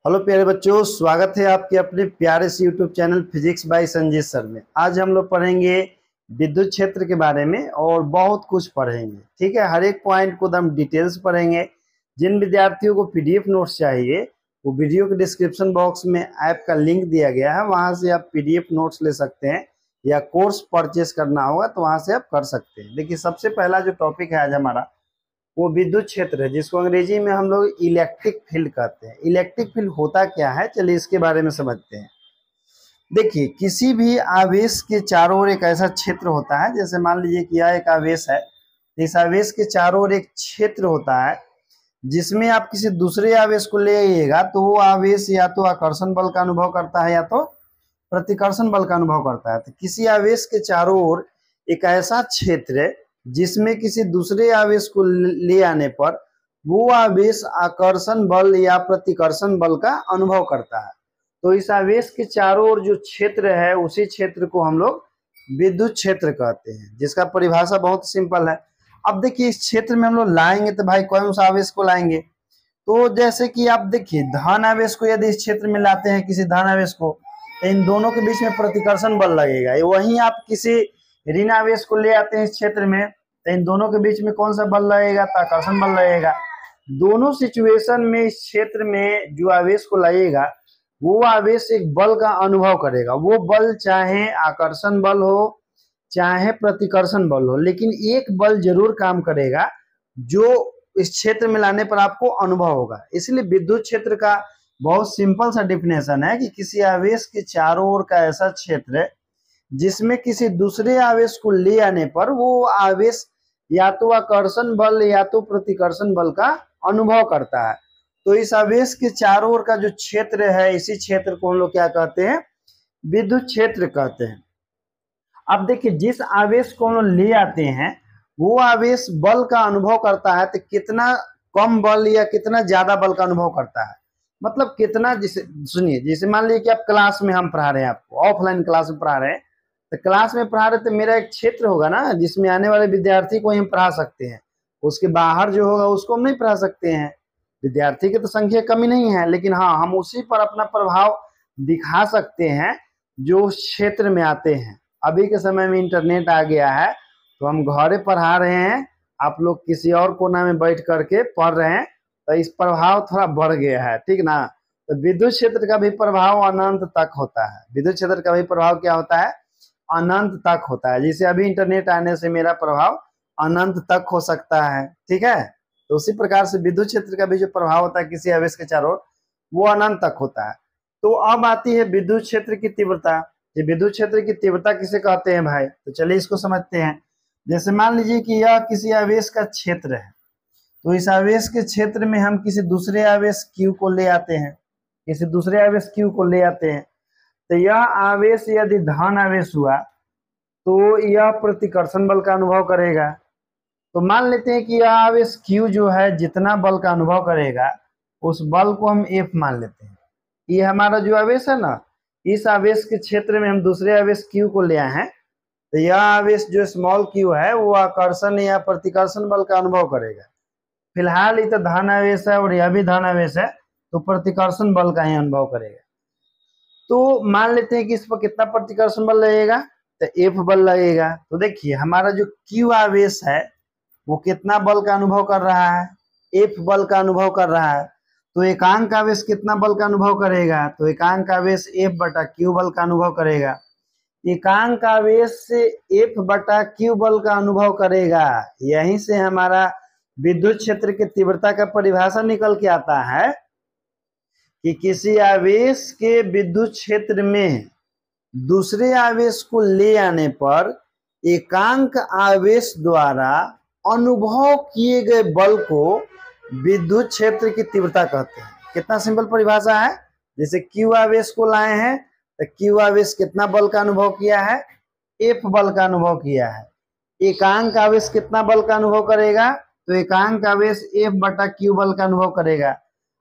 Hello प्यारे बच्चों, स्वागत है आपके अपने प्यारे से YouTube channel physics bye Sanjay sir में। आज हम लोग पढ़ेंगे विद्युत क्षेत्र के बारे में और बहुत कुछ पढ़ेंगे। ठीक है, हर एक पॉइंट को हम डिटेल्स पढ़ेंगे। जिन विद्यार्थियों को पीडीएफ नोट्स चाहिए वो वीडियो के डिस्क्रिप्शन बॉक्स में ऐप का लिंक दिया गया है, वहां से आप पीडीएफ नोट्स ले सकते हैं या कोर्स परचेस करना होगा तो वहां से आप कर सकते हैं। देखिए, सबसे पहला जो टॉपिक है आज हमारा वो विद्युत क्षेत्र है, जिसको अंग्रेजी में हम लोग इलेक्ट्रिक फील्ड कहते हैं। इलेक्ट्रिक फील्ड होता क्या है, चलिए इसके बारे में समझते हैं। देखिए, किसी भी आवेश के चारों ओर एक ऐसा क्षेत्र होता है, जैसे मान लीजिए कि यह एक आवेश है, इस आवेश के चारों ओर एक क्षेत्र होता है जिसमें आप किसी दूसरे आवेश को ले आइएगा तो वो आवेश या तो आकर्षण बल का अनुभव करता है या तो प्रतिकर्षण बल का अनुभव करता है। तो किसी आवेश के चारों ओर एक ऐसा क्षेत्र जिसमें किसी दूसरे आवेश को ले आने पर वो आवेश आकर्षण बल या प्रतिकर्षण बल का अनुभव करता है। तो इस आवेश के चारों ओर जो क्षेत्र है उसी क्षेत्र को हम लोग विद्युत क्षेत्र कहते हैं, जिसका परिभाषा बहुत सिंपल है। अब देखिए, इस क्षेत्र में हम लोग लाएंगे तो भाई कौन सा आवेश को लाएंगे, तो जैसे कि आप देखिए धन आवेश को यदि इस क्षेत्र में लाते हैं, किसी धन आवेश को, तो इन दोनों के बीच में प्रतिकर्षण बल लगेगा। वहीं आप किसी ऋण आवेश को ले आते हैं इस क्षेत्र में, तो इन दोनों के बीच में कौन सा बल लगेगा, तो आकर्षण बल लगेगा। दोनों सिचुएशन में इस क्षेत्र में जो आवेश को लगेगा वो आवेश एक बल का अनुभव करेगा। वो बल चाहे आकर्षण बल हो चाहे प्रतिकर्षण बल हो, लेकिन एक बल जरूर काम करेगा जो इस क्षेत्र में लाने पर आपको अनुभव होगा। इसलिए विद्युत क्षेत्र का बहुत सिंपल सा डिफिनेशन है कि किसी आवेश के चारों ओर का ऐसा क्षेत्र जिसमें किसी दूसरे आवेश को ले आने पर वो आवेश या तो आकर्षण बल या तो प्रतिकर्षण बल का अनुभव करता है। तो इस आवेश के चारों ओर का जो क्षेत्र है, इसी क्षेत्र को हम लोग क्या कहते हैं, विद्युत क्षेत्र कहते हैं। अब देखिए, जिस आवेश को हम लोग ले आते हैं वो आवेश बल का अनुभव करता है, तो कितना कम बल या कितना ज्यादा बल का अनुभव करता है, मतलब कितना। जिसे सुनिए, जैसे मान लीजिए कि आप क्लास में हम पढ़ा रहे हैं, आपको ऑफलाइन क्लास में पढ़ा रहे हैं, तो क्लास में पढ़ा रहे तो मेरा एक क्षेत्र होगा ना जिसमें आने वाले विद्यार्थी को हम पढ़ा सकते हैं। उसके बाहर जो होगा उसको हम नहीं पढ़ा सकते हैं। विद्यार्थी की तो संख्या कमी नहीं है, लेकिन हाँ, हम उसी पर अपना प्रभाव दिखा सकते हैं जो उस क्षेत्र में आते हैं। अभी के समय में इंटरनेट आ गया है तो हम घरे पढ़ा रहे हैं, आप लोग किसी और कोना में बैठ करके पढ़ रहे हैं, तो इस प्रभाव थोड़ा बढ़ गया है, ठीक ना। तो विद्युत क्षेत्र का भी प्रभाव अनंत तक होता है। विद्युत क्षेत्र का भी प्रभाव क्या होता है, अनंत तक होता है। जैसे अभी इंटरनेट आने से मेरा प्रभाव अनंत तक हो सकता है, ठीक है। तो उसी प्रकार से विद्युत क्षेत्र का भी जो प्रभाव होता है किसी आवेश के चारों ओर, वो अनंत तक होता है। तो अब आती है विद्युत क्षेत्र की तीव्रता। ये विद्युत क्षेत्र की तीव्रता किसे कहते हैं भाई, तो चलिए इसको समझते हैं। जैसे मान लीजिए कि यह किसी आवेश का क्षेत्र है, तो इस आवेश के क्षेत्र में हम किसी दूसरे आवेश Q को ले आते हैं, किसी दूसरे आवेश Q को ले आते हैं। तो यह आवेश यदि धन आवेश हुआ तो यह प्रतिकर्षण बल का अनुभव करेगा। तो मान लेते हैं कि यह आवेश Q जो है जितना बल का अनुभव करेगा उस बल को हम F मान लेते हैं। ये हमारा जो आवेश है ना, इस आवेश के क्षेत्र में हम दूसरे आवेश Q को ले आए हैं, तो यह आवेश जो स्मॉल q है वो आकर्षण या प्रतिकर्षण बल का अनुभव करेगा। फिलहाल ये तो धन आवेश है और यह भी धन आवेश है, तो प्रतिकर्षण बल का ही अनुभव करेगा। तो मान लेते हैं कि इस पर कितना प्रतिकर्षण बल लगेगा, तो F बल लगेगा। तो देखिए, हमारा जो Q आवेश है वो कितना बल का अनुभव कर रहा है, F बल का अनुभव कर रहा है। तो एकांक आवेश कितना बल का अनुभव करेगा, तो एकांक आवेश F बटा Q बल का अनुभव करेगा। एकांक आवेश से F बटा Q बल का अनुभव करेगा। यहीं से हमारा विद्युत क्षेत्र की तीव्रता का परिभाषा निकल के आता है कि किसी आवेश के विद्युत क्षेत्र में दूसरे आवेश को ले आने पर एकांक आवेश द्वारा अनुभव किए गए बल को विद्युत क्षेत्र की तीव्रता कहते हैं। कितना सिंपल परिभाषा है। जैसे Q आवेश को लाए हैं तो Q आवेश कितना बल का अनुभव किया है, F बल का अनुभव किया है। एकांक आवेश कितना बल का अनुभव करेगा, तो एकांक आवेश F बटा Q बल का अनुभव करेगा।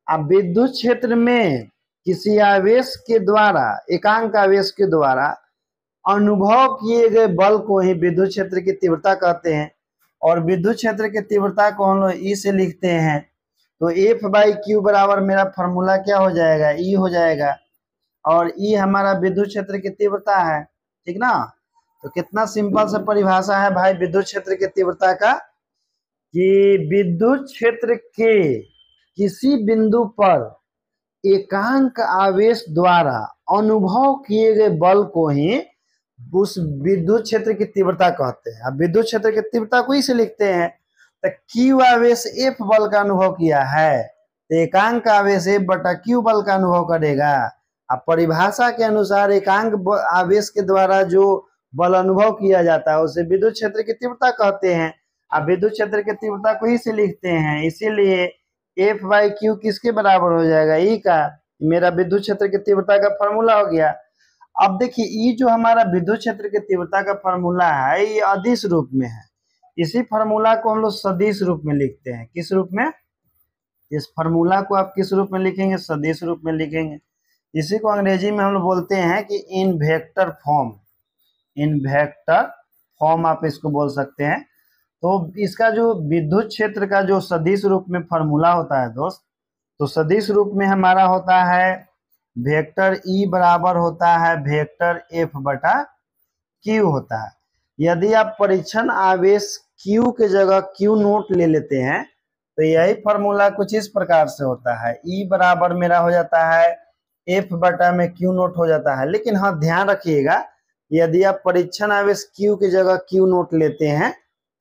अब विद्युत क्षेत्र में किसी आवेश के द्वारा, एकांक आवेश के द्वारा अनुभव किए गए बल को ही विद्युत क्षेत्र की तीव्रता कहते हैं। और विद्युत क्षेत्र की तीव्रता को हम लोग E से लिखते हैं। तो एफ बाई क्यू बराबर मेरा फॉर्मूला क्या हो जाएगा, ई हो जाएगा, और ई हमारा विद्युत क्षेत्र की तीव्रता है, ठीक ना। तो कितना सिंपल सा परिभाषा है भाई विद्युत क्षेत्र की तीव्रता का, कि विद्युत क्षेत्र के किसी बिंदु पर एकांक आवेश द्वारा अनुभव किए गए बल को ही उस विद्युत क्षेत्र की तीव्रता कहते हैं। अब विद्युत क्षेत्र की तीव्रता को इसे लिखते हैं, तो क्यू आवेश एफ बल का अनुभव किया है, तो एकांक आवेश एफ बटा क्यू बल का अनुभव करेगा। अब परिभाषा के अनुसार एकांक आवेश के द्वारा जो बल अनुभव किया जाता है उसे विद्युत क्षेत्र की तीव्रता कहते हैं। अब विद्युत क्षेत्र की तीव्रता को इसे लिखते हैं, इसीलिए एफ बाई क्यू किसके बराबर हो जाएगा, ई का। मेरा विद्युत क्षेत्र की तीव्रता का फॉर्मूला हो गया। अब देखिए ई जो हमारा विद्युत क्षेत्र की तीव्रता का फॉर्मूला है ये अदिश रूप में है। इसी फॉर्मूला को हम लोग सदिश रूप में लिखते हैं। किस रूप में, इस फॉर्मूला को आप किस रूप में लिखेंगे, सदिश रूप में लिखेंगे। इसी को अंग्रेजी में हम लोग बोलते हैं कि इन वेक्टर फॉर्म, इन वेक्टर फॉर्म आप इसको बोल सकते हैं। तो इसका जो विद्युत क्षेत्र का जो सदिश रूप में फॉर्मूला होता है दोस्त, तो सदिश रूप में हमारा होता है वेक्टर ई बराबर होता है वेक्टर एफ बटा क्यू होता है। यदि आप परीक्षण आवेश क्यू के जगह क्यू नोट ले लेते हैं तो यही फॉर्मूला कुछ इस प्रकार से होता है, ई बराबर मेरा हो जाता है एफ बटा में क्यू नोट हो जाता है। लेकिन हाँ ध्यान रखिएगा, यदि आप परीक्षण आवेश क्यू की जगह क्यू नोट लेते हैं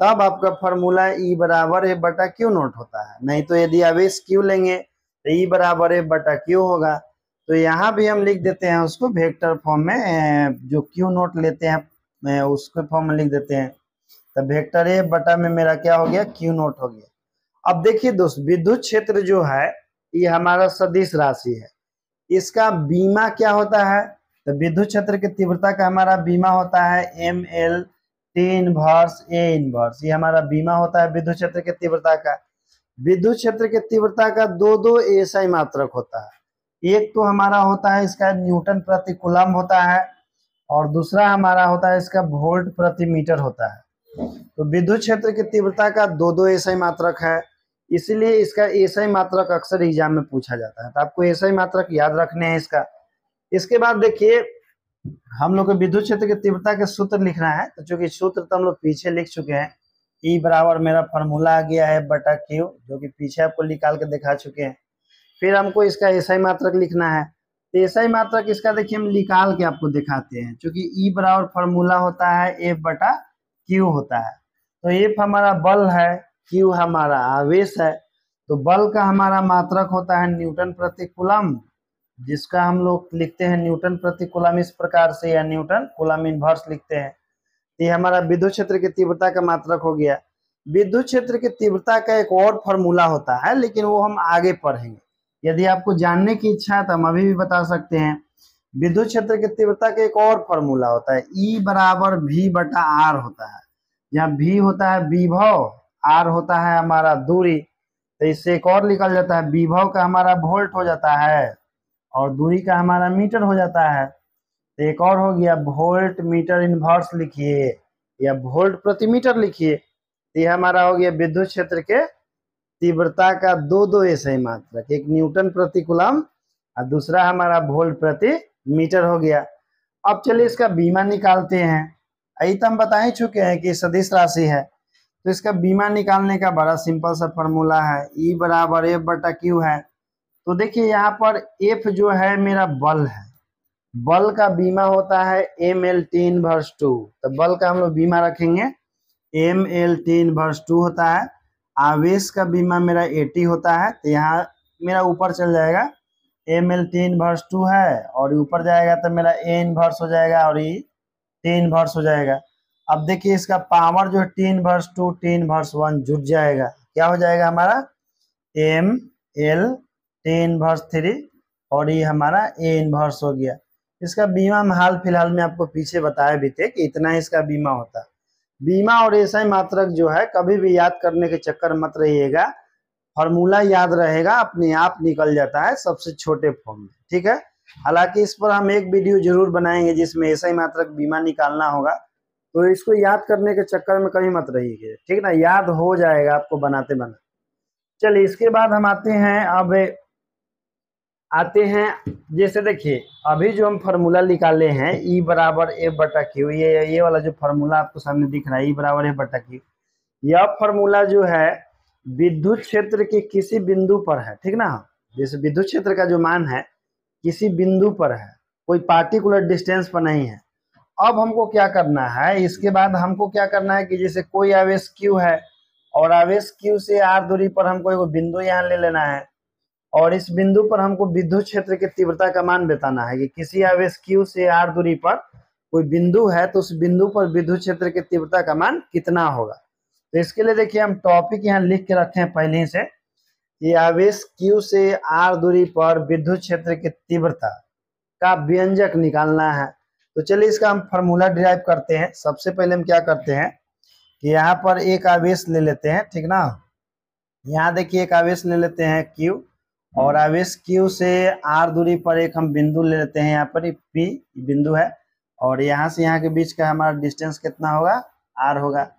तब आपका फॉर्मूला ई बराबर एफ बटा क्यू नोट होता है, नहीं तो यदि आवेश क्यू लेंगे तो ई बराबर एफ बटा क्यू होगा। तो यहाँ भी हम लिख देते हैं उसको वेक्टर फॉर्म में, जो क्यू नोट लेते हैं उसके फॉर्म में लिख देते हैं। तो वेक्टर एफ बटा में मेरा क्या हो गया, क्यू नोट हो गया। अब देखिए दोस्त विद्युत क्षेत्र जो है ये हमारा सदिश राशि है, इसका बीमा क्या होता है, तो विद्युत क्षेत्र की तीव्रता का हमारा बीमा होता है M L T inverse A inverse, ये हमारा बीमा होता है विद्युत क्षेत्र की तीव्रता का। विद्युत क्षेत्र की तीव्रता का दो एसआई मात्रक होता है, एक तो हमारा होता है इसका न्यूटन प्रति कूलम होता है और दूसरा हमारा होता है इसका वोल्ट प्रति मीटर होता है। तो विद्युत क्षेत्र की तीव्रता का दो एसआई मात्रक है, इसलिए इसका एसआई मात्रक अक्सर एग्जाम में पूछा जाता है, तो आपको एसआई मात्रक याद रखने हैं इसका। इसके बाद देखिए हम लोग को विद्युत क्षेत्र की तीव्रता के सूत्र लिखना है, तो चूंकि सूत्र तो हम लोग पीछे लिख चुके हैं, ई बराबर मेरा फॉर्मूला आ गया है बटा क्यू, जो कि पीछे आपको निकाल के दिखा चुके हैं। फिर हमको इसका एसआई मात्रक लिखना है, तो एसआई मात्रक इसका देखिए हम निकाल के आपको दिखाते हैं। चूंकि ई बराबर फॉर्मूला होता है एफ बटा क्यू होता है, तो एफ हमारा बल है, क्यू हमारा आवेश है, तो बल का हमारा मात्रक होता है न्यूटन प्रति कूलम, जिसका हम लोग लिखते हैं न्यूटन प्रति कूलम इस प्रकार से, या न्यूटन कूलम इनवर्स लिखते हैं। ये हमारा विद्युत क्षेत्र की तीव्रता का मात्रक हो गया। विद्युत क्षेत्र की तीव्रता का एक और फॉर्मूला होता है, लेकिन वो हम आगे पढ़ेंगे। यदि आपको जानने की इच्छा है तो हम अभी भी बता सकते हैं। विद्युत क्षेत्र की तीव्रता का एक और फॉर्मूला होता है, ई बराबर वी बटा आर होता है, जहाँ वी होता है विभव, आर होता है हमारा दूरी, तो इससे एक और निकल जाता है, विभव का हमारा वोल्ट हो जाता है और दूरी का हमारा मीटर हो जाता है। तो एक और हो गया वोल्ट मीटर इनवर्स लिखिए या वोल्ट प्रति मीटर लिखिए। तो ये हमारा हो गया विद्युत क्षेत्र के तीव्रता का दो एसआई मात्रक, एक न्यूटन प्रति कूलम और दूसरा हमारा वोल्ट प्रति मीटर हो गया। अब चलिए इसका बीमा निकालते हैं। यही तो हम बता ही चुके हैं कि सदिश राशि है, तो इसका बीमा निकालने का बड़ा सिंपल सा फॉर्मूला है, ई बराबर एफ बटा क्यू है। तो देखिए यहाँ पर एफ जो है मेरा बल है, बल का बीमा होता है M L T inverse two, तो बल का हम लोग बीमा रखेंगे M L T inverse two होता है। आवेश का बीमा मेरा एटी होता है, तो यहाँ मेरा ऊपर चल जाएगा M L T inverse two है और ऊपर जाएगा तो मेरा ए इनवर्स हो जाएगा और ई टी इनवर्स हो जाएगा। अब देखिए इसका पावर जो है T inverse two T inverse one जुट जाएगा, क्या हो जाएगा हमारा M L T inverse three और ये हमारा ए इनवर्स हो गया। इसका बीमा हम हाल फिलहाल में आपको पीछे बताए भी थे कि इतना इसका बीमा होता है। बीमा और एसआई मात्रक जो है कभी भी याद करने के चक्कर मत रहिएगा, फॉर्मूला याद रहेगा, अपने आप निकल जाता है सबसे छोटे फॉर्म में, ठीक है। हालांकि इस पर हम एक वीडियो जरूर बनाएंगे जिसमें एसआई मात्रक बीमा निकालना होगा, तो इसको याद करने के चक्कर में कहीं मत रहिएगा, ठीक ना, याद हो जाएगा आपको बनाते बनाते। चलिए इसके बाद हम आते हैं जैसे देखिए अभी जो हम फार्मूला निकाले हैं ई बराबर एफ बटा क्यू, ये वाला जो फार्मूला आपको सामने दिख रहा है ई बराबर एफ बटा क्यू, यह फार्मूला जो है विद्युत क्षेत्र के किसी बिंदु पर है, ठीक ना। जैसे विद्युत क्षेत्र का जो मान है किसी बिंदु पर है, कोई पार्टिकुलर डिस्टेंस पर नहीं है। अब हमको क्या करना है, इसके बाद हमको क्या करना है कि जैसे कोई आवेश Q है और आवेश Q से r दूरी पर हमको एक बिंदु यहाँ ले लेना है और इस बिंदु पर हमको विद्युत क्षेत्र की तीव्रता का मान बताना है कि किसी आवेश Q से r दूरी पर कोई बिंदु है तो उस बिंदु पर विद्युत क्षेत्र की तीव्रता का मान कितना होगा। तो इसके लिए देखिए हम टॉपिक यहाँ लिख के रखे हैं पहले ही से कि आवेश Q से r दूरी पर विद्युत क्षेत्र की तीव्रता का व्यंजक निकालना है। तो चलिए इसका हम फार्मूला डिराइव करते हैं। सबसे पहले हम क्या करते हैं कि यहाँ पर एक आवेश ले लेते हैं, ठीक ना। यहाँ देखिए एक आवेश ले लेते हैं Q और आवेश Q से r दूरी पर एक हम बिंदु ले लेते हैं, यहाँ पर P बिंदु है और यहाँ से यहाँ के बीच का हमारा डिस्टेंस कितना होगा, r होगा।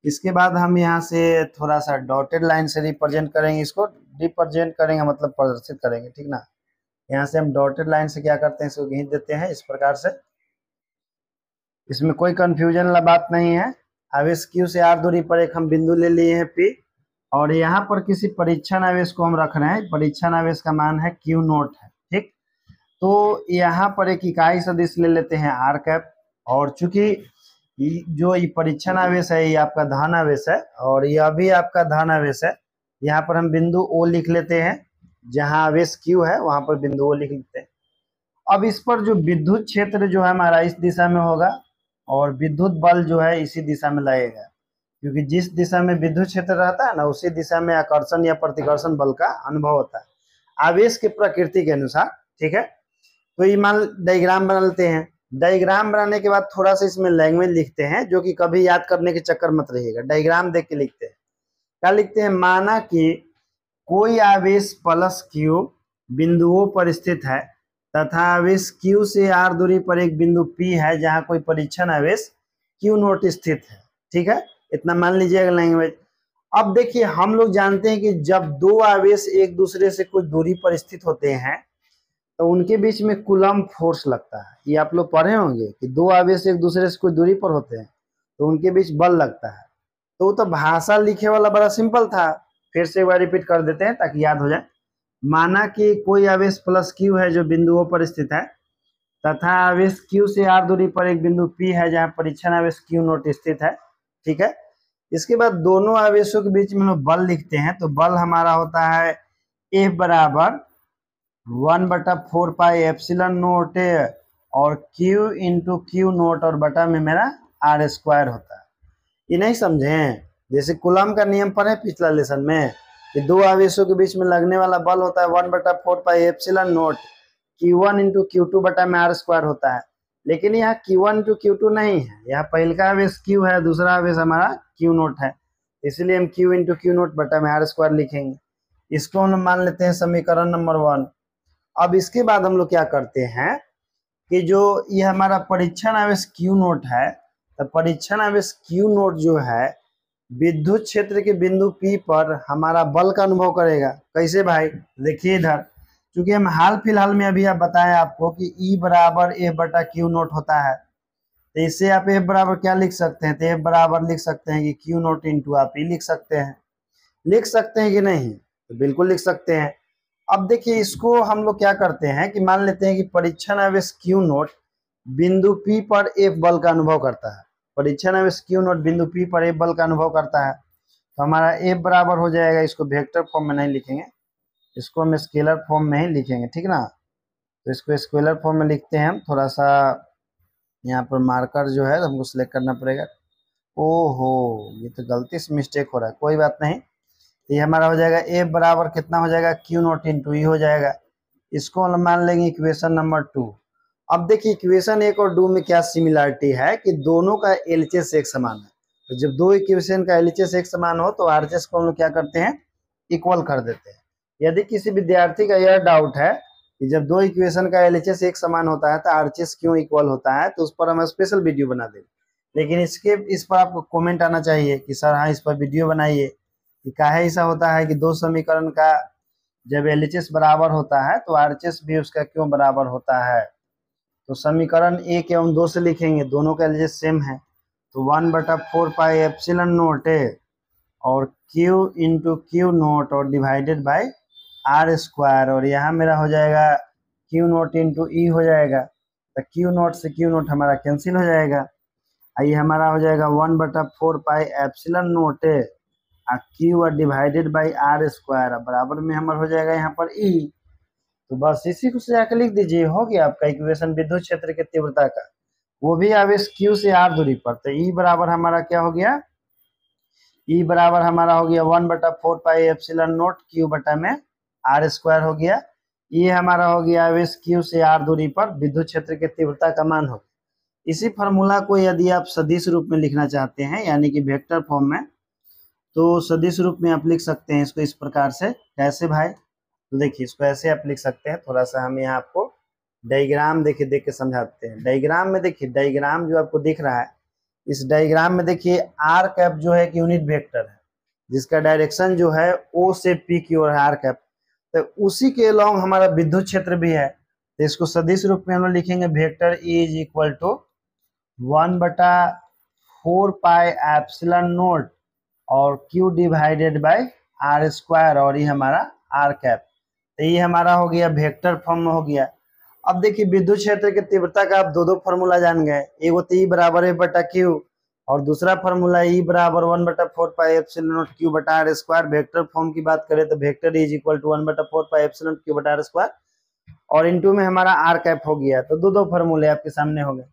इसके बाद हम यहाँ से थोड़ा सा डॉटेड लाइन से रिप्रेजेंट करेंगे, इसको रिप्रेजेंट करेंगे मतलब प्रदर्शित करेंगे, ठीक ना। यहाँ से हम डॉटेड लाइन से क्या करते हैं, इसको खींच देते हैं इस प्रकार से। इसमें कोई कंफ्यूजन वाला बात नहीं है। आवेश Q से r दूरी पर एक हम बिंदु ले लिए हैं P और यहाँ पर किसी परीक्षण आवेश को हम रख रहे हैं। परीक्षण आवेश का मान है Q नोट है, ठीक। तो यहाँ पर एक इकाई सदिश ले लेते हैं r कैप और चूंकि जो ये परीक्षण आवेश है ये आपका धन आवेश है और यह भी आपका धन आवेश है। यहाँ पर हम बिंदु O लिख लेते हैं, जहाँ आवेश Q है वहां पर बिंदु O लिख लेते हैं। अब इस पर जो विद्युत क्षेत्र जो है हमारा इस दिशा में होगा और विद्युत बल जो है इसी दिशा में लगेगा, क्योंकि जिस दिशा में विद्युत क्षेत्र रहता है ना उसी दिशा में आकर्षण या प्रतिकर्षण बल का अनुभव होता है आवेश की प्रकृति के अनुसार, ठीक है। तो ये मान डायग्राम बना लेते हैं। डायग्राम बनाने के बाद थोड़ा सा इसमें लैंग्वेज लिखते हैं जो कि कभी याद करने के चक्कर मत रहिएगा। डायग्राम देख के लिखते हैं। क्या लिखते हैं, माना कि कोई आवेश प्लस Q बिंदुओं पर स्थित है तथा आवेश Q से r दूरी पर एक बिंदु P है जहां कोई परीक्षण आवेश Q नोट स्थित है, ठीक है। इतना मान लीजिएगा लैंग्वेज। अब देखिए हम लोग जानते हैं कि जब दो आवेश एक दूसरे से कुछ दूरी पर स्थित होते हैं तो उनके बीच में कूलम्ब फोर्स लगता है। ये आप लोग पढ़े होंगे कि दो आवेश एक दूसरे से कुछ दूरी पर होते हैं तो उनके बीच बल लगता है। तो वो तो भाषा लिखे वाला बड़ा सिंपल था, फिर से एक बार रिपीट कर देते हैं ताकि याद हो जाए। माना कि कोई आवेश प्लस Q है जो बिंदुओं पर स्थित है तथा आवेश Q से r दूरी पर एक बिंदु P है जहां परीक्षण आवेश Q नोट स्थित है, ठीक है। इसके बाद दोनों आवेशों के बीच में हम बल लिखते हैं। तो बल हमारा होता है F बराबर 1/4 पाई एप्सिलॉन नोट और Q इंटू Q नोट और बटा में मेरा r स्क्वायर होता है। ये नहीं समझे, जैसे कूलम्ब का नियम पढ़े पिछला लेसन में कि दो आवेशों के बीच में लगने वाला बल होता है 1/4 pi epsilon note Q1 into Q2 बटा में r स्क्वायर होता है। लेकिन यहाँ Q1 इंटू Q2 नहीं है, यहाँ पहले का आवेश Q है, दूसरा आवेश हमारा Q नोट है, इसलिए हम Q इंटू Q नोट बटा में r स्क्वायर लिखेंगे। इसको हम मान लेते हैं समीकरण नंबर 1। अब इसके बाद हम लोग क्या करते हैं कि जो ये हमारा परीक्षण आवेश Q नोट है, तो परीक्षण आवेश Q नोट जो है विद्युत क्षेत्र के बिंदु P पर हमारा बल का अनुभव करेगा। कैसे भाई, देखिए इधर, क्योंकि हम हाल फिलहाल में अभी आप बताएं आपको कि E बराबर F बटा Q नोट होता है, तो इससे आप F बराबर क्या लिख सकते हैं, तो F बराबर लिख सकते हैं कि Q नोट इंटू आप E लिख सकते हैं। लिख सकते हैं कि नहीं, तो बिल्कुल लिख सकते हैं। अब देखिए इसको हम लोग क्या करते हैं कि मान लेते हैं कि परीक्षण आवेश Q नोट बिंदु P पर F बल का अनुभव करता है। परीक्षण आवेश Q नोट बिंदु P पर F बल का अनुभव करता है, तो हमारा F बराबर हो जाएगा, इसको वेक्टर फॉर्म में नहीं लिखेंगे, इसको हम स्केलर फॉर्म में ही लिखेंगे, ठीक ना। तो इसको स्केलर फॉर्म में लिखते हैं हम। थोड़ा सा यहाँ पर मार्कर जो है हमको सिलेक्ट करना पड़ेगा। ओहो, ये तो गलती से मिस्टेक हो रहा है, कोई बात नहीं। ये हमारा हो जाएगा F बराबर कितना हो जाएगा, Q नोट इंटू E हो जाएगा। इसको हम मान लेंगे इक्वेशन नंबर 2। अब देखिए इक्वेशन 1 और 2 में क्या सिमिलरिटी है कि दोनों का LHS एक समान है। तो जब दो इक्वेशन का LHS एक समान हो तो RHS को हम लोग क्या करते हैं, इक्वल कर देते हैं। यदि किसी विद्यार्थी का यह डाउट है कि जब दो इक्वेशन का LHS एक समान होता है तो RHS क्यों इक्वल होता है, तो उस पर हम स्पेशल वीडियो बना देंगे। लेकिन इस पर आपको कमेंट आना चाहिए कि सर हाँ इस पर वीडियो बनाइए, कि काहे ऐसा होता है कि दो समीकरण का जब LHS बराबर होता है तो RHS भी उसका क्यों बराबर होता है। तो समीकरण 1 एवं 2 से लिखेंगे, दोनों का LHS सेम है, तो 1/4 पाई एप्सिलॉन नोट है और Q इंटू क्यू नोट और डिवाइडेड बाई R स्क्वायर, और यहाँ मेरा हो जाएगा Q नोट इंटू ई हो जाएगा, तो Q नोट से Q नोट हमारा कैंसिल हो जाएगा। ये हमारा हो जाएगा 1/4 पाई एप्सिलॉन नोट है Q और डिवाइडेड बाई R स्क्वायर, बराबर में हमारा हो जाएगा यहाँ पर E। तो बस इसी को सजा के लिख दीजिए, हो गया आपका इक्वेशन विद्युत क्षेत्र की तीव्रता का, वो भी आवेश Q से R दूरी पर। तो E बराबर हमारा क्या हो गया, E बराबर हमारा हो गया 1/4 पाई एप्सिलॉन नोट Q बटा में R स्क्वायर हो गया। ये हमारा हो गया आवेश Q से R दूरी पर विद्युत क्षेत्र की तीव्रता का मान हो। इसी फार्मूला को यदि आप सदिश रूप में लिखना चाहते हैं, यानी कि वेक्टर फॉर्म में, तो सदिश रूप में आप लिख सकते हैं इसको इस प्रकार से। कैसे भाई, तो देखिए इसको ऐसे आप लिख सकते हैं। थोड़ा सा हम यहाँ आपको डायग्राम देख के समझाते हैं। डायग्राम में देखिए, डायग्राम जो आपको दिख रहा है, इस डायग्राम में देखिए आर कैप जो है एक यूनिट वेक्टर है जिसका डायरेक्शन जो है O से P की ओर है, आर कैप। तो उसी के अलोंग हमारा विद्युत क्षेत्र भी है, तो इसको सदिश रूप में हम लोग लिखेंगे vector E is equal to 1/4 pi epsilon naught और Q divided by R square, और ये हमारा आर कैप। तो ये हमारा हो गया वेक्टर फॉर्म में हो गया। अब देखिए विद्युत क्षेत्र की तीव्रता का आप दो फॉर्मूला जान गए, एक तो E बराबर है बटा Q और दूसरा फॉर्मूला E बराबर 1/4 पाई एप्सिलॉन नोट Q बटा R स्क्वायर। वेक्टर फॉर्म की बात करें तो vector E is equal to 1/4 pi epsilon Q बटा R स्क्वायर और इनटू में हमारा आर कैप हो गया। तो दो फॉर्मूले आपके सामने हो गए,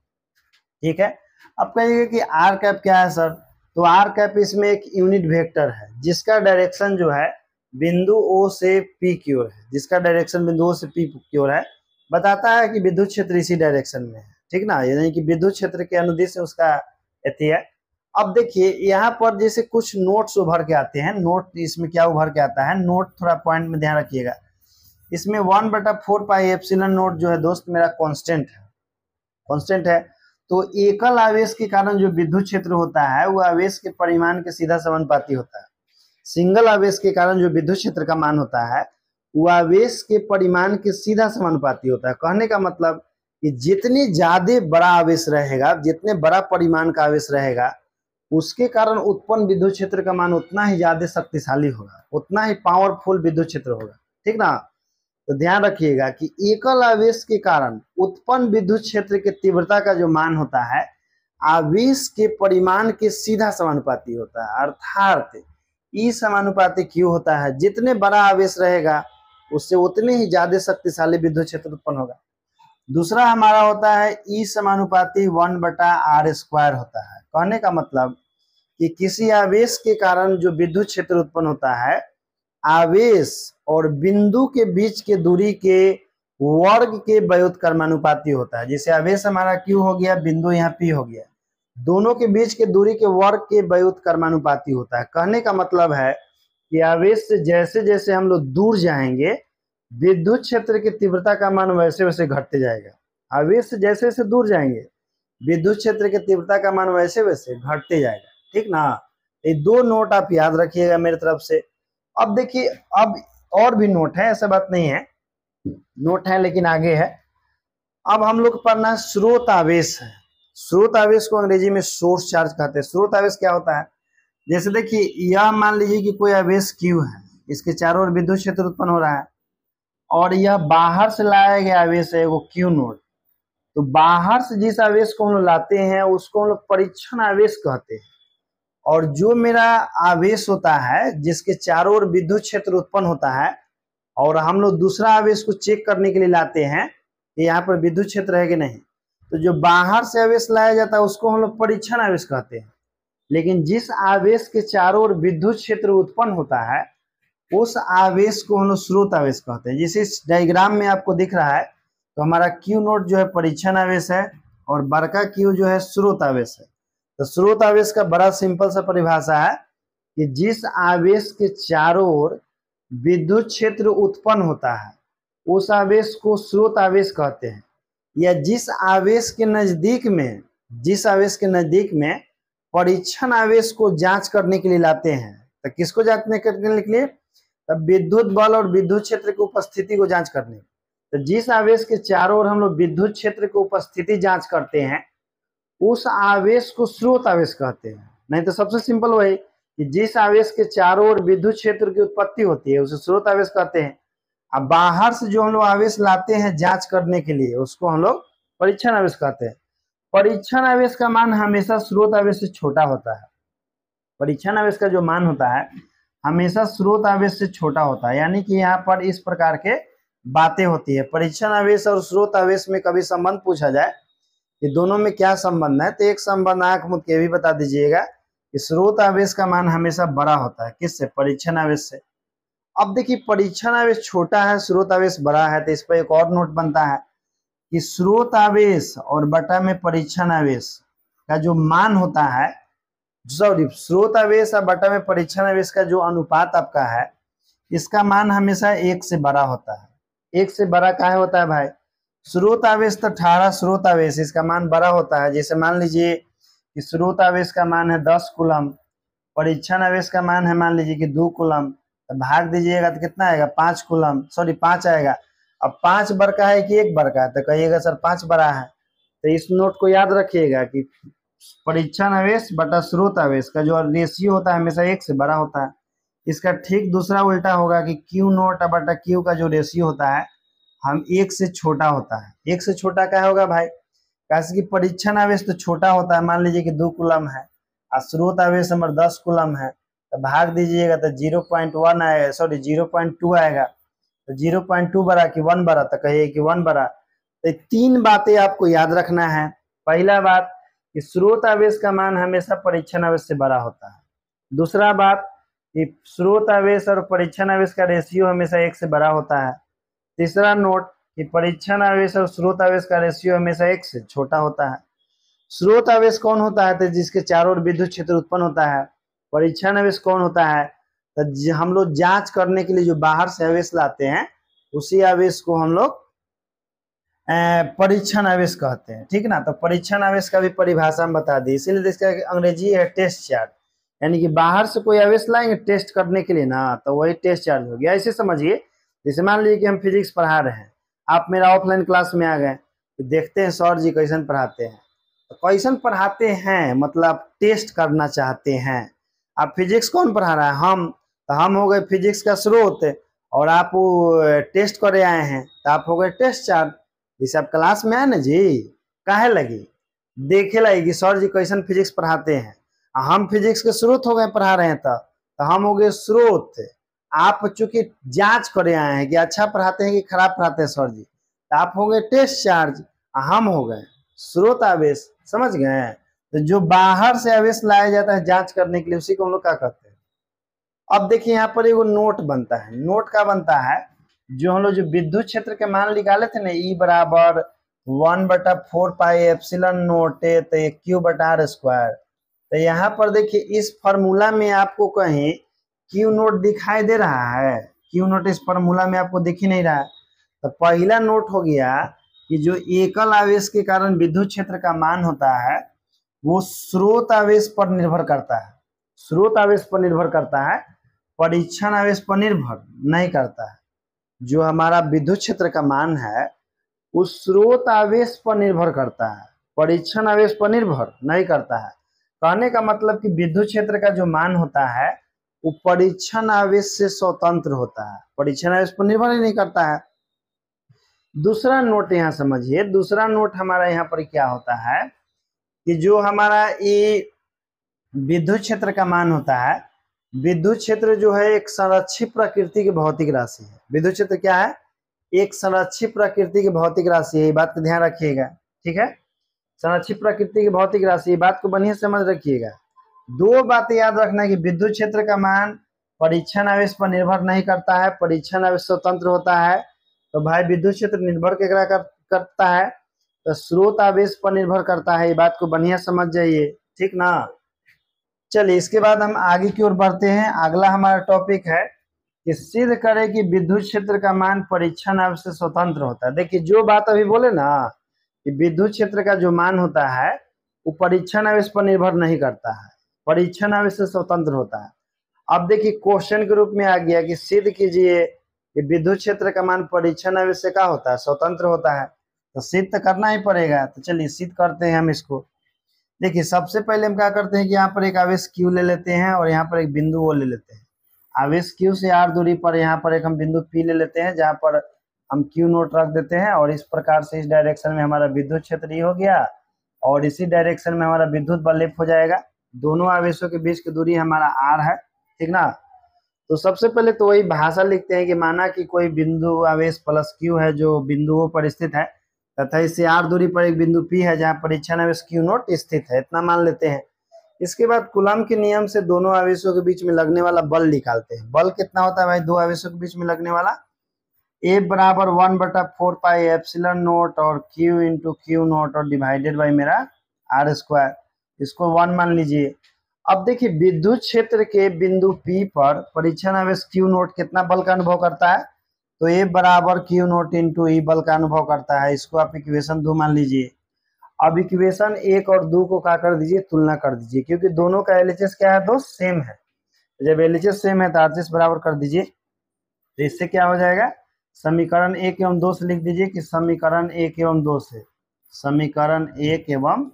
ठीक है। अब कहिएगा कि आर कैप क्या है सर, तो आर कैप इसमें एक यूनिट वेक्टर है जिसका डायरेक्शन जो है बिंदु O से P की ओर है, जिसका डायरेक्शन बिंदु O से P की ओर है, बताता है कि विद्युत क्षेत्र इसी डायरेक्शन में है, ठीक ना, यानी कि विद्युत क्षेत्र के अनुदिश उसका अति है। अब देखिए यहाँ पर जैसे कुछ नोट्स उभर के आते हैं, नोट इसमें क्या उभर के आता है, नोट थोड़ा पॉइंट में ध्यान रखिएगा। इसमें 1/4 पाई एप्सिलॉन नोट जो है दोस्त मेरा कांस्टेंट है। तो एकल आवेश के कारण जो विद्युत क्षेत्र होता है वो आवेश के परिमाण के सीधा समानुपाती होता है। सिंगल आवेश के कारण जो विद्युत क्षेत्र का मान होता है वो आवेश के परिमाण के सीधा समानुपाती होता है। कहने का मतलब कि जितनी ज्यादा बड़ा आवेश रहेगा, जितने बड़ा परिमाण का आवेश रहेगा, उसके कारण उत्पन्न विद्युत क्षेत्र का मान उतना ही ज्यादा शक्तिशाली होगा, उतना ही पावरफुल विद्युत क्षेत्र होगा, ठीक ना। तो ध्यान रखिएगा कि एकल आवेश के कारण उत्पन्न विद्युत क्षेत्र की तीव्रता का जो मान होता है आवेश के परिमाण के सीधा समानुपाती होता है, अर्थात ई समानुपाती क्यों होता है, जितने बड़ा आवेश रहेगा उससे उतने ही ज्यादा शक्तिशाली विद्युत क्षेत्र उत्पन्न होगा। दूसरा हमारा होता है ई समानुपाती 1/r स्क्वायर होता है। कहने का मतलब कि किसी आवेश के कारण जो विद्युत क्षेत्र उत्पन्न होता है आवेश और बिंदु के बीच के दूरी के वर्ग के व्युत्क्रमानुपाती होता है। जैसे आवेश हमारा Q हो गया, बिंदु यहाँ P हो गया, दोनों के बीच के दूरी के वर्ग के व्युत्क्रमानुपाती होता है। कहने का मतलब है कि आवेश से जैसे जैसे हम लोग दूर जाएंगे विद्युत क्षेत्र की तीव्रता का मान वैसे वैसे घटते जाएगा। आवेश से जैसे जैसे दूर जाएंगे विद्युत क्षेत्र की तीव्रता का मान वैसे वैसे घटते जाएगा, ठीक ना। ये दो नोट आप याद रखिएगा मेरी तरफ से। अब देखिए, अब और भी नोट है, ऐसा बात नहीं है, नोट है लेकिन आगे है। अब हम लोग पढ़ना स्रोत आवेश है। स्रोत आवेश को अंग्रेजी में सोर्स चार्ज कहते हैं। स्रोत आवेश क्या होता है, जैसे देखिए यह मान लीजिए कि कोई आवेश Q है, इसके चारों ओर विद्युत क्षेत्र उत्पन्न हो रहा है और यह बाहर से लाया गया आवेश है वो Q नोट। तो बाहर से जिस आवेश को हम लोग लाते हैं उसको हम लोग परीक्षण आवेश कहते हैं, और जो मेरा आवेश होता है जिसके चारों ओर विद्युत क्षेत्र उत्पन्न होता है और हम लोग दूसरा आवेश को चेक करने के लिए लाते हैं कि यहाँ पर विद्युत क्षेत्र है कि नहीं, तो जो बाहर से आवेश लाया जाता है उसको हम लोग परीक्षण आवेश कहते हैं। लेकिन जिस आवेश के चारों ओर विद्युत क्षेत्र उत्पन्न होता है उस आवेश को हम लोग स्रोत आवेश कहते हैं। जिस इस डायग्राम में आपको दिख रहा है तो हमारा Q नोट जो है परीक्षण आवेश है और बड़का Q जो है स्रोत आवेश है। तो स्रोत आवेश का बड़ा सिंपल सा परिभाषा है कि जिस आवेश के चारों ओर विद्युत क्षेत्र उत्पन्न होता है उस आवेश को स्रोत आवेश कहते हैं। या जिस आवेश के नजदीक में परीक्षण आवेश को जांच करने के लिए लाते हैं तो किसको जांचने करने के लिए? तब विद्युत बल और विद्युत क्षेत्र की उपस्थिति को जांच करने। तो जिस आवेश के चारों ओर हम लोग विद्युत क्षेत्र की उपस्थिति जांच करते हैं उस आवेश को स्रोत आवेश कहते हैं। नहीं तो सबसे सिंपल वही कि जिस आवेश के चारों ओर विद्युत क्षेत्र की उत्पत्ति होती है उसे स्रोत आवेश कहते हैं। अब बाहर से जो हम लोग आवेश लाते हैं जांच करने के लिए उसको हम लोग परीक्षण आवेश कहते हैं। परीक्षण आवेश का मान हमेशा स्रोत आवेश से छोटा होता है। परीक्षण आवेश का जो मान होता है हमेशा स्रोत आवेश से छोटा होता है। यानी कि यहाँ पर इस प्रकार के बातें होती है। परीक्षण आवेश और स्रोत आवेश में कभी संबंध पूछा जाए कि दोनों में क्या संबंध है, तो एक संबंध आंख मूंद के भी बता दीजिएगा कि स्रोत आवेश का मान हमेशा बड़ा होता है। किससे? परीक्षण आवेश से। अब देखिए परीक्षण आवेश छोटा है, स्रोत आवेश बड़ा है, तो इस पर एक और नोट बनता है कि स्रोत आवेश और बटा में परीक्षण आवेश का जो मान होता है, सॉरी, स्रोत आवेश और बटा में परीक्षण आवेश का जो अनुपात आपका है इसका मान हमेशा 1 से बड़ा होता है। 1 से बड़ा काहे होता है भाई? स्रोत आवेश तो 18 स्रोत आवेश, इसका मान बड़ा होता है। जैसे मान लीजिए कि स्रोत आवेश का मान है 10 कूलम, परीक्षण आवेश का मान है मान लीजिए कि 2 कूलम, तो भाग दीजिएगा तो कितना आएगा? 5 कूलम, सॉरी 5 आएगा। अब 5 बरका है कि 1 बरका है? तो कहिएगा सर 5 बड़ा है। तो इस नोट को याद रखिएगा कि परीक्षण आवेश बटा स्रोत आवेश का जो रेशियो होता है हमेशा 1 से बड़ा होता है। इसका ठीक दूसरा उल्टा होगा कि क्यू नोट बटा क्यू का जो रेशियो होता है हम 1 से छोटा होता है। 1 से छोटा क्या होगा भाई? कैसे कि परीक्षण आवेश तो छोटा होता है, मान लीजिए कि 2 कूलम है और स्रोत आवेश हमारा 10 कूलम है, तो भाग दीजिएगा तो 0.1 आएगा, सॉरी 0.2 आएगा। तो 0.2 बड़ा कि 1 बड़ा? तो कहिए कि 1 बड़ा। तो 3 बातें आपको याद रखना है। पहला बात कि स्रोत आवेश का मान हमेशा परीक्षण आवेश से बड़ा होता है। दूसरा बात कि स्रोत आवेश और परीक्षण आवेश का रेशियो हमेशा 1 से बड़ा होता है। तीसरा नोट कि परीक्षण आवेश और स्रोत आवेश का रेशियो हमेशा 1 से छोटा होता है। स्रोत आवेश कौन होता है? तो जिसके चारों ओर विद्युत क्षेत्र उत्पन्न होता है। परीक्षण आवेश कौन होता है? तो हम लोग जांच करने के लिए जो बाहर से आवेश लाते हैं उसी आवेश को हम लोग परीक्षण आवेश कहते हैं। ठीक ना? तो परीक्षण आवेश का भी परिभाषा हम बता दी, इसीलिए इसका अंग्रेजी है टेस्ट चार्ज। यानी कि बाहर से कोई आवेश लाएंगे टेस्ट करने के लिए ना, तो वही टेस्ट चार्ज हो गया। ऐसे समझिए, जैसे मान लीजिए कि हम फिजिक्स पढ़ा रहे हैं, आप मेरा ऑफलाइन क्लास में आ गए, तो देखते हैं सर जी कैसन पढ़ाते हैं। तो कैसन पढ़ाते हैं मतलब टेस्ट करना चाहते हैं। आप फिजिक्स कौन पढ़ा रहा है? हम। तो हम हो गए फिजिक्स का स्रोत और आप टेस्ट करे आए हैं तो आप हो गए टेस्ट चार्ज। जैसे आप क्लास में आए ना जी, काहे लगी देखे लगी कि सर जी कैसन फिजिक्स पढ़ाते हैं, हम फिजिक्स के स्रोत हो गए पढ़ा रहे हैं, तो हम हो गए स्रोत। आप चूंकि जांच करे आए हैं कि अच्छा पढ़ाते हैं कि खराब पढ़ाते हैं सर जी, तो आप हो गए टेस्ट चार्ज, हम हो गए स्रोत आवेश। समझ गए? तो जो बाहर से आवेश लाया जाता है जांच करने के लिए उसी को हम लोग क्या कहते हैं। अब देखिए यहाँ पर एगो नोट बनता है। नोट का बनता है जो हम लोग जो विद्युत क्षेत्र के मान निकाले थे ना, E बराबर 1/4 पाई एप्सिलॉन नोट तो क्यू बटा आर स्क्वायर। तो यहाँ पर देखिए इस फॉर्मूला में आपको कहीं क्यू नोट दिखाई दे रहा है? क्यू नोट इस फॉर्मूला में आपको दिख ही नहीं रहा है। तो पहला नोट हो गया कि जो एकल आवेश के कारण विद्युत क्षेत्र का मान होता है वो स्रोत आवेश पर निर्भर करता है। स्रोत आवेश पर निर्भर करता है, परीक्षण आवेश पर निर्भर नहीं करता है। जो हमारा विद्युत क्षेत्र का मान है उस स्रोत आवेश पर निर्भर करता है, परीक्षण आवेश पर निर्भर नहीं करता है। कहने का मतलब कि विद्युत क्षेत्र का जो मान होता है वो परीक्षण आवेश से स्वतंत्र होता है, परीक्षण आवेश पर निर्भर ही नहीं करता है। दूसरा नोट यहाँ समझिए, दूसरा नोट हमारा यहाँ पर क्या होता है कि जो हमारा ये विद्युत क्षेत्र का मान होता है, विद्युत क्षेत्र जो है एक संरक्षित प्रकृति की भौतिक राशि है। विद्युत क्षेत्र क्या है? एक संरक्षित प्रकृति की भौतिक राशि है। ये बात को ध्यान रखिएगा, ठीक है? संरक्षित प्रकृति की भौतिक राशि, ये बात को बढ़िया समझ रखिएगा। दो बातें याद रखना है कि विद्युत क्षेत्र का मान परीक्षण आवेश पर निर्भर नहीं करता है, परीक्षण आवेश स्वतंत्र होता है। तो भाई विद्युत क्षेत्र निर्भर केकरा करता है? तो स्रोत आवेश पर निर्भर करता है। ये बात को बढ़िया समझ जाइए, ठीक ना? चलिए इसके बाद हम आगे की ओर बढ़ते हैं। अगला हमारा टॉपिक है कि सिद्ध करें कि विद्युत क्षेत्र का मान परीक्षण आवेश से स्वतंत्र होता है। देखिए जो बात अभी बोले ना कि विद्युत क्षेत्र का जो मान होता है वो परीक्षण आवेश पर निर्भर नहीं करता है, परीक्षण आवेश से स्वतंत्र होता है। अब देखिए क्वेश्चन के रूप में आ गया कि सिद्ध कीजिए कि विद्युत क्षेत्र का मान परीक्षण आवेश से क्या होता है, स्वतंत्र होता है। तो सिद्ध तो करना ही पड़ेगा, तो चलिए सिद्ध करते हैं हम इसको। देखिए सबसे पहले हम क्या करते हैं कि यहाँ पर एक आवेश Q ले लेते हैं और यहाँ पर एक बिंदु O ले लेते हैं। आवेश Q से R दूरी पर यहाँ पर एक हम बिंदु P ले लेते हैं, जहाँ पर हम Q नोट रख देते हैं, और इस प्रकार से इस डायरेक्शन में हमारा विद्युत क्षेत्र ही हो गया और इसी डायरेक्शन में हमारा विद्युत बल F हो जाएगा। दोनों आवेशों के बीच की दूरी हमारा R है, ठीक ना। तो सबसे पहले तो वही भाषा लिखते हैं कि माना कि कोई बिंदु आवेश प्लस Q है जो बिंदुओं पर स्थित है, तथा इससे R दूरी पर एक बिंदु P है जहाँ परीक्षण आवेश Q नोट स्थित है, इतना मान लेते हैं। इसके बाद कूलम के नियम से दोनों आवेशों के बीच में लगने वाला बल निकालते हैं। बल कितना होता है भाई, दो आवेशों के बीच में लगने वाला, A बराबर 1/4 पाई एप्सिलॉन नोट और Q इंटू Q नोट और डिवाइडेड बाई मेरा R स्क्वायर, इसको 1 मान लीजिए। अब देखिए विद्युत क्षेत्र के बिंदु P पर परीक्षण आवेश Q नोट कितना बल का अनुभव करता है, तो A बराबर Q नोट इंटू E बल का अनुभव करता है। इसको आप इक्वेशन 2 मान लीजिए। अब इक्वेशन 1 और 2 को क्या कर दीजिए, तुलना कर दीजिए, क्योंकि दोनों का एलएचएस क्या है दोस्त, सेम है। जब एलएचएस सेम है तो आरएचएस बराबर कर दीजिए। तो इससे क्या हो जाएगा, समीकरण 1 एवं 2 से लिख दीजिए कि समीकरण 1 एवं 2 से, समीकरण 1 एवं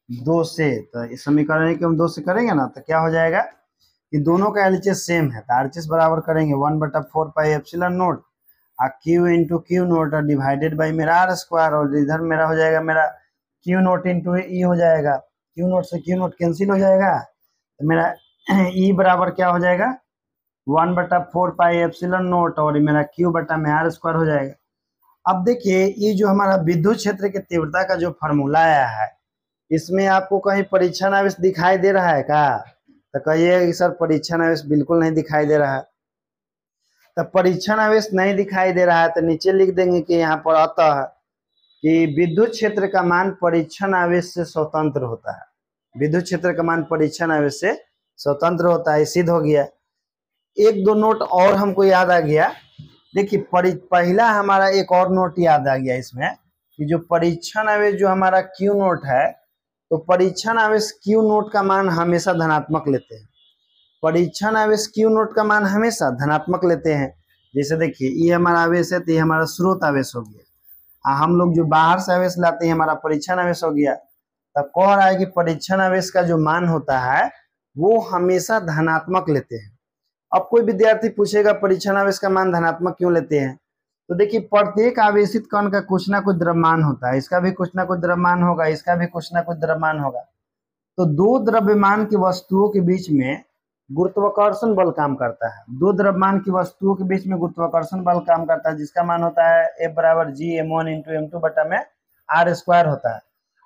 2 से, तो समीकरण 1 एवं 2 से करेंगे ना तो क्या हो जाएगा कि दोनों का एलएचएस सेम है, तो आरएचएस बराबर करेंगे 1/4 pi epsilon naught Q into Q note और डिवाइडेड बाई मेरा R स्क्वायर, और इधर मेरा हो जाएगा मेरा Q नोट इंटू E हो जाएगा, Q नोट से Q नोट कैंसिल हो जाएगा, तो मेरा E बराबर क्या हो जाएगा 1/4 पाई एप्सिलॉन नोट और मेरा Q बटा में R स्क्वायर हो जाएगा। अब देखिए ये जो हमारा विद्युत क्षेत्र की तीव्रता का जो फॉर्मूला आया है, इसमें आपको कहीं परीक्षण आवेश दिखाई दे रहा है क्या, तो कहिए कि सर परीक्षण आवेश बिल्कुल नहीं दिखाई दे रहा है। तो परीक्षण आवेश नहीं दिखाई दे रहा है तो नीचे लिख देंगे कि यहाँ पर अतः कि विद्युत क्षेत्र का मान परीक्षण आवेश से स्वतंत्र होता है। विद्युत क्षेत्र का मान परीक्षण आवेश से स्वतंत्र होता है, सिद्ध हो गया। एक दो नोट और हमको याद आ गया। देखिए पहला हमारा एक और नोट याद आ गया इसमें कि जो परीक्षण आवेश जो हमारा Q नोट है, तो परीक्षण आवेश Q नोट का मान हमेशा धनात्मक लेते हैं। परीक्षण आवेश Q नोट का मान हमेशा धनात्मक लेते हैं। जैसे देखिए ये हमारा आवेश है तो ये हमारा स्रोत आवेश हो गया, हम लोग जो बाहर से आवेश लाते हैं हमारा परीक्षण आवेश हो गया। तब कह रहा है कि परीक्षण आवेश का जो मान होता है वो हमेशा धनात्मक लेते हैं। अब कोई विद्यार्थी पूछेगा परीक्षण आवेश का मान धनात्मक क्यों लेते हैं, तो देखिए प्रत्येक आवेशित कण का कुछ ना कुछ द्रव्यमान होता है, इसका भी कुछ ना कुछ द्रव्यमान होगा, इसका भी कुछ ना कुछ द्रव्यमान होगा। तो दो द्रव्यमान की वस्तुओं के बीच में गुरुत्वाकर्षण बल काम करता है। दो द्रव्यमान की वस्तुओं के बीच में गुरुत्वाकर्षण बल काम करता है, जिसका मान होता है F बराबर G m1 इंटू m2 बटा में R स्क्वायर होता है।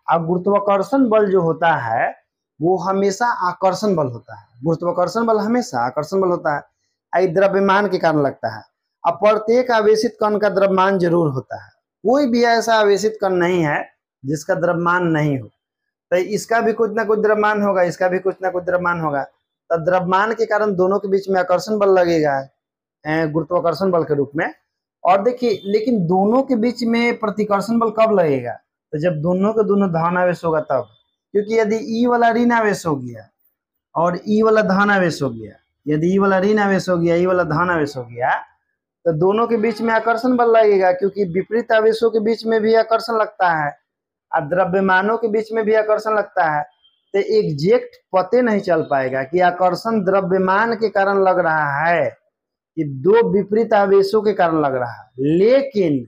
अब गुरुत्वाकर्षण बल जो होता है वो हमेशा आकर्षण बल होता है। गुरुत्वाकर्षण बल हमेशा आकर्षण बल होता है, द्रव्यमान के कारण लगता है। अब प्रत्येक आवेशित कण का द्रव्यमान जरूर होता है, कोई भी ऐसा आवेशित कण नहीं है जिसका द्रव्यमान नहीं हो। तो इसका भी कुछ ना कुछ द्रव्यमान होगा, इसका भी कुछ ना कुछ द्रव्यमान होगा। तो द्रव्यमान के कारण दोनों के बीच में आकर्षण बल लगेगा गुरुत्वाकर्षण बल के रूप में। और देखिए लेकिन दोनों के बीच में प्रतिकर्षण बल कब लगेगा, तो जब दोनों के दोनों धन आवेश होगा तब। क्योंकि यदि E वाला ऋण आवेश हो गया और E वाला धन आवेश हो गया, यदि E वाला ऋण आवेश हो गया, E वाला धन आवेश हो गया, तो दोनों के बीच में आकर्षण बल लगेगा, क्योंकि विपरीत आवेशों के बीच में भी आकर्षण लगता है और द्रव्यमानों के बीच में भी आकर्षण लगता है। तो एग्जैक्ट पते नहीं चल पाएगा कि आकर्षण द्रव्यमान के कारण लग रहा है कि दो विपरीत आवेशों के कारण लग रहा है, लेकिन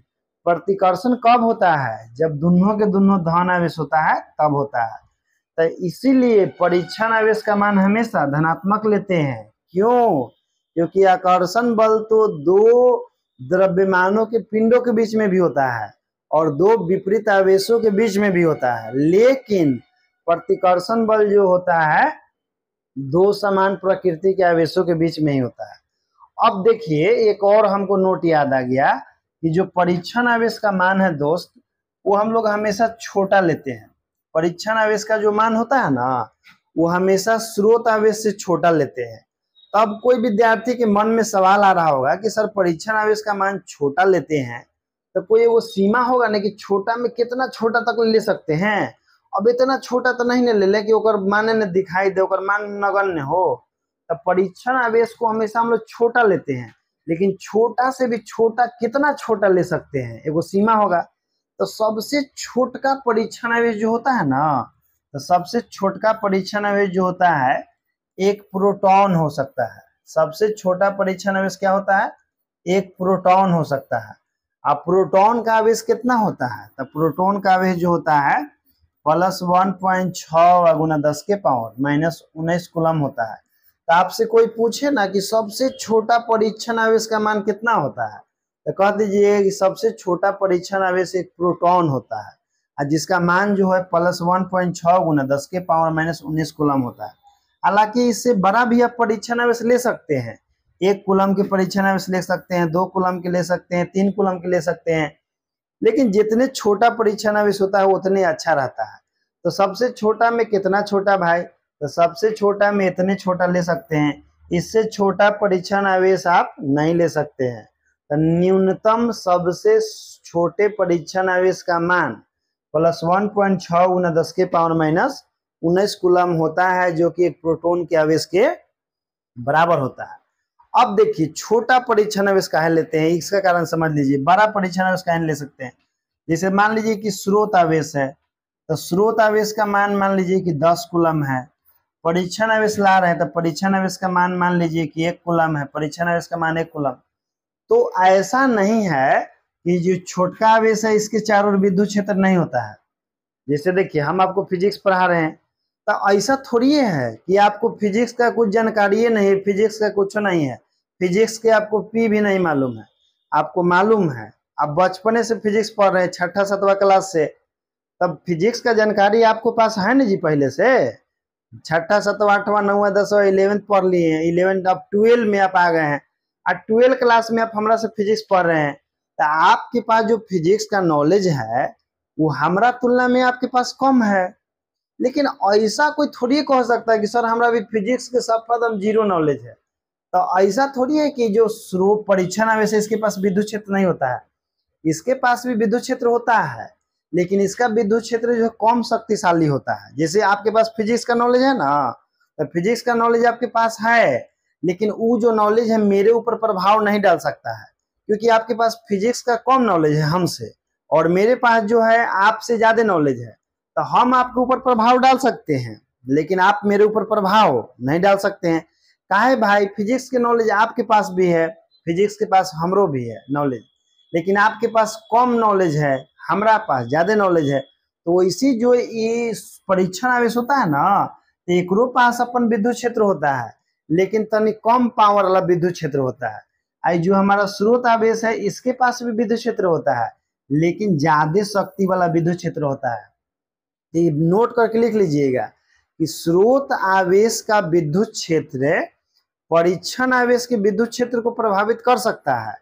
प्रतिकर्षण कब होता है, जब दोनों के दोनों धन आवेश होता है तब होता है। तो इसीलिए परीक्षण आवेश का मान हमेशा धनात्मक लेते हैं। क्यों, क्योंकि आकर्षण बल तो दो द्रव्यमानों के पिंडों के बीच में भी होता है और दो विपरीत आवेशों के बीच में भी होता है, लेकिन प्रतिकर्षण बल जो होता है दो समान प्रकृति के आवेशों के बीच में ही होता है। अब देखिए एक और हमको नोट याद आ गया कि जो परीक्षण आवेश का मान है दोस्त, वो हम लोग हमेशा छोटा लेते हैं। परीक्षण आवेश का जो मान होता है ना, वो हमेशा स्रोत आवेश से छोटा लेते हैं। तब कोई विद्यार्थी के मन में सवाल आ रहा होगा कि सर परीक्षण आवेश का मान छोटा लेते हैं तो कोई वो सीमा होगा ना कि छोटा में कितना छोटा तक ले सकते हैं। अब इतना छोटा तो नहीं ले ले कि ओकर मान न दिखाई दे, ओकर मान नगण्य हो। तो परीक्षण आवेश को हमेशा हम लोग छोटा लेते हैं, लेकिन छोटा से भी छोटा कितना छोटा ले सकते हैं, एगो सीमा होगा। तो सबसे छोटका परीक्षण आवेश जो होता है ना, तो सबसे छोटका परीक्षण आवेश जो होता है एक प्रोटॉन हो सकता है। सबसे छोटा परीक्षण आवेश क्या होता है, एक प्रोटॉन हो सकता है। अब प्रोटॉन का आवेश कितना होता है, तो प्रोटॉन का आवेश जो होता है प्लस 1.6 गुना 10 के पावर माइनस 19 कूलम होता है। तो आपसे कोई पूछे ना कि सबसे छोटा परीक्षण आवेश का मान कितना होता है, तो कह दीजिए कि सबसे छोटा परीक्षण आवेश एक प्रोटॉन होता है, और जिसका मान जो है प्लस 1.6 गुना 10 के पावर माइनस 19 कूलम होता है। हालांकि इससे बड़ा भी आप परीक्षण आवेश ले सकते हैं, 1 कूलम के परीक्षण आवेश ले सकते हैं, 2 कूलम के ले सकते हैं, 3 कूलम के ले सकते हैं, लेकिन जितने छोटा परीक्षण आवेश होता है उतने अच्छा रहता है। तो सबसे छोटा में कितना छोटा भाई, तो सबसे छोटा में इतने छोटा ले सकते हैं, इससे छोटा परीक्षण आवेश आप नहीं ले सकते हैं। तो न्यूनतम सबसे छोटे परीक्षण आवेश का मान प्लस 1.6 गुना 10 के पावर माइनस 19 कूलम होता है, जो कि एक प्रोटॉन के आवेश के बराबर होता है। अब देखिए छोटा परीक्षण आवेश काहे लेते हैं, इसका कारण समझ लीजिए। बड़ा परीक्षण आवेश काहे ले सकते हैं, जैसे मान लीजिए कि स्रोत आवेश है, तो स्रोत आवेश का मान लीजिए कि 10 कूलम है। परीक्षण आवेश ला रहे हैं तो परीक्षण आवेश का मान लीजिए कि 1 कूलम है, परीक्षण आवेश का मान 1 कूलम। तो ऐसा नहीं है कि जो छोटका आवेश है इसके चारों ओर विद्युत क्षेत्र नहीं होता है। जैसे देखिए हम आपको फिजिक्स पढ़ा रहे हैं, तो ऐसा थोड़ी है कि आपको फिजिक्स का कुछ जानकारी ही नहीं है, फिजिक्स का कुछ नहीं है, फिजिक्स के आपको पी भी नहीं मालूम है। आपको मालूम है, आप बचपने से फिजिक्स पढ़ रहे हैं, 6ठा 7वां क्लास से, तब फिजिक्स का जानकारी आपको पास है ना जी। पहले से 6ठा 7वां 8वां 9वां 10वां 11th पढ़ लिए हैं, 11th अब 12 में आप आ गए हैं, और 12 क्लास में आप हमारा से फिजिक्स पढ़ रहे हैं। तो आपके पास जो फिजिक्स का नॉलेज है वो हमारा तुलना में आपके पास कम है। लेकिन ऐसा कोई थोड़ी कह सकता है कि सर हमारा भी फिजिक्स के सब एकदम जीरो नॉलेज है। तो ऐसा थोड़ी है कि जो स्रोत परीक्षण आवेश है इसके पास विद्युत क्षेत्र नहीं होता है, इसके पास भी विद्युत क्षेत्र होता है, लेकिन इसका विद्युत क्षेत्र जो कम शक्तिशाली होता है। जैसे आपके पास फिजिक्स का नॉलेज है ना, तो फिजिक्स का नॉलेज आपके पास है, लेकिन वो जो नॉलेज है मेरे ऊपर प्रभाव नहीं डाल सकता है, क्योंकि आपके पास फिजिक्स का कम नॉलेज है हमसे, और मेरे पास जो है आपसे ज्यादा नॉलेज है। तो हम आपके ऊपर प्रभाव डाल सकते हैं, लेकिन आप मेरे ऊपर प्रभाव नहीं डाल सकते हैं। काहे भाई, फिजिक्स के नॉलेज आपके पास भी है, फिजिक्स के पास हमरो भी है नॉलेज, लेकिन आपके पास कम नॉलेज है, हमारा पास ज्यादा नॉलेज है। तो इसी जो ये परीक्षण आवेश होता है ना, तो एकरो पास अपन विद्युत क्षेत्र होता है, लेकिन तनी कम पावर वाला विद्युत क्षेत्र होता है। आई जो हमारा स्रोत आवेश है इसके पास भी विद्युत क्षेत्र होता है, लेकिन ज्यादा शक्ति वाला विद्युत क्षेत्र होता है। तो नोट करके लिख लीजिएगा कि स्रोत आवेश का विद्युत क्षेत्र परीक्षण आवेश के विद्युत क्षेत्र को प्रभावित कर सकता है,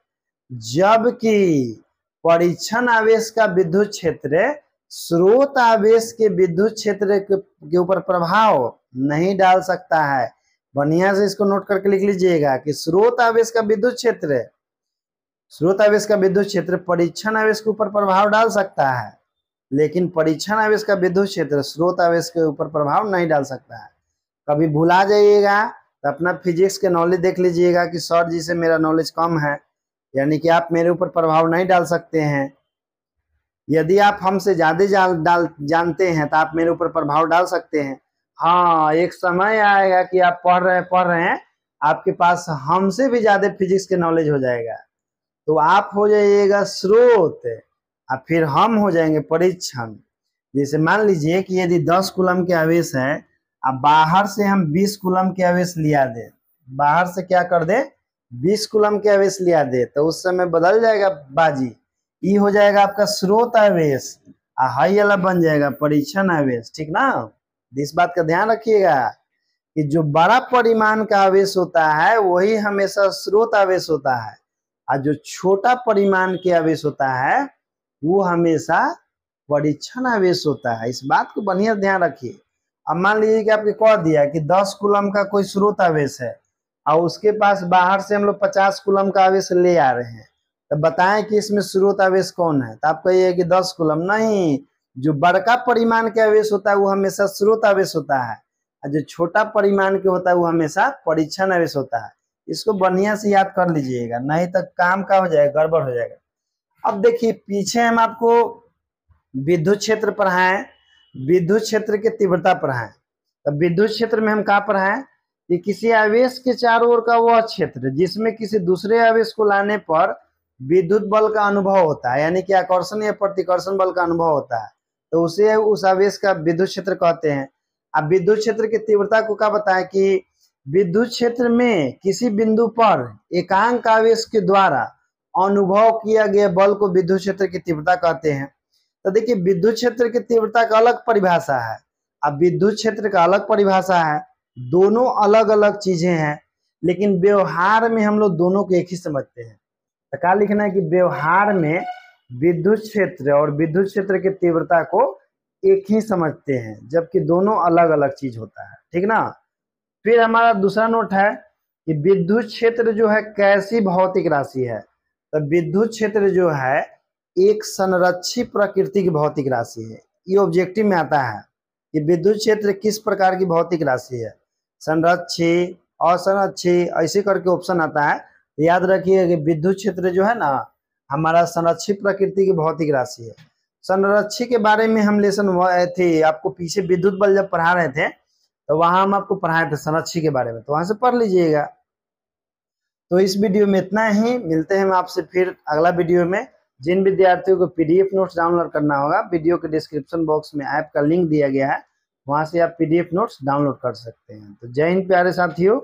जबकि परीक्षण आवेश का विद्युत क्षेत्र स्रोत आवेश के विद्युत क्षेत्र के ऊपर प्रभाव नहीं डाल सकता है। बढ़िया से इसको नोट करके लिख लीजिएगा कि स्रोत आवेश का विद्युत क्षेत्र परीक्षण आवेश के ऊपर प्रभाव डाल सकता है, लेकिन परीक्षण आवेश का विद्युत क्षेत्र स्रोत आवेश के ऊपर प्रभाव नहीं डाल सकता है। कभी भुला जाइएगा तो अपना फिजिक्स के नॉलेज देख लीजिएगा कि सर जी से मेरा नॉलेज कम है, यानी कि आप मेरे ऊपर प्रभाव नहीं डाल सकते हैं। यदि आप हमसे ज्यादा जानते हैं तो आप मेरे ऊपर प्रभाव डाल सकते हैं। हाँ, एक समय आएगा कि आप पढ़ रहे हैं, आपके पास हमसे भी ज्यादा फिजिक्स के नॉलेज हो जाएगा, तो आप हो जाइएगा स्रोत और फिर हम हो जाएंगे परीक्षण। जैसे मान लीजिए कि यदि 10 कूलम के आवेश है, अब बाहर से हम 20 कूलम के आवेश लिया दे, बाहर से क्या कर दे 20 कूलम के आवेश लिया दे, तो उस समय बदल जाएगा बाजी, ये हो जाएगा आपका स्रोत आवेश, हाई वाला बन जाएगा परीक्षण आवेश। ठीक ना, इस बात का ध्यान रखिएगा कि जो बड़ा परिमाण का आवेश होता है वही हमेशा स्रोत आवेश होता है, और जो छोटा परिमाण के आवेश होता है वो हमेशा परीक्षण आवेश होता है। इस बात को बढ़िया ध्यान रखिए। अब मान लीजिए कि आपके कह दिया कि 10 कूलम का कोई स्रोत आवेश है और उसके पास बाहर से हम लोग 50 कूलम का आवेश ले आ रहे हैं, तो बताएं कि इसमें स्रोत आवेश कौन है, तो आप कहिए कि 10 कूलम। नहीं, जो बड़का परिमाण के आवेश होता है वो हमेशा स्रोत आवेश होता है, और जो छोटा परिमाण के होता है वो हमेशा परीक्षण आवेश होता है। इसको बढ़िया से याद कर लीजिएगा, नहीं तो काम का हो जाएगा, गड़बड़ हो जाएगा। अब देखिए पीछे हम आपको विद्युत क्षेत्र पढ़ाए, विद्युत क्षेत्र की तीव्रता पढ़ाए। तो विद्युत क्षेत्र में हम क्या पढ़ाए कि किसी आवेश के चारों ओर का वह क्षेत्र जिसमें किसी दूसरे आवेश को लाने पर विद्युत बल का अनुभव होता है, यानी कि आकर्षण या प्रतिकर्षण बल का अनुभव होता है, तो उसे उस आवेश का विद्युत क्षेत्र कहते हैं। अब विद्युत क्षेत्र की तीव्रता को क्या बताएं कि विद्युत क्षेत्र में किसी बिंदु पर एकांक आवेश के द्वारा अनुभव किया गया बल को विद्युत क्षेत्र की तीव्रता कहते हैं। तो देखिए विद्युत क्षेत्र की तीव्रता का अलग परिभाषा है, अब विद्युत क्षेत्र का अलग परिभाषा है, दोनों अलग अलग चीजें हैं, लेकिन व्यवहार में हम लोग दोनों को एक ही समझते हैं। तो क्या लिखना है कि व्यवहार में विद्युत क्षेत्र और विद्युत क्षेत्र की तीव्रता को एक ही समझते हैं, जबकि दोनों अलग अलग चीज होता है, ठीक ना। फिर हमारा दूसरा नोट है कि विद्युत क्षेत्र जो है कैसी भौतिक राशि है। तो विद्युत क्षेत्र जो है एक संरक्षित प्रकृति की भौतिक राशि है। ये ऑब्जेक्टिव में आता है कि विद्युत क्षेत्र किस प्रकार की भौतिक राशि है, संरक्षित, असंरक्षित, ऐसे करके ऑप्शन आता है। याद रखिए कि विद्युत क्षेत्र जो है ना हमारा संरक्षित प्रकृति की भौतिक राशि है। संरक्षित के बारे में हम लेसन थे आपको पीछे विद्युत बल जब पढ़ा रहे थे तो वहां हम आपको पढ़ाए थे संरक्षित के बारे में, तो वहां से पढ़ लीजिएगा। तो इस वीडियो में इतना ही, मिलते हैं हम आपसे फिर अगला वीडियो में। जिन विद्यार्थियों को पीडीएफ नोट्स डाउनलोड करना होगा, वीडियो के डिस्क्रिप्शन बॉक्स में ऐप का लिंक दिया गया है, वहां से आप पीडीएफ नोट्स डाउनलोड कर सकते हैं। तो जय हिंद प्यारे साथियों।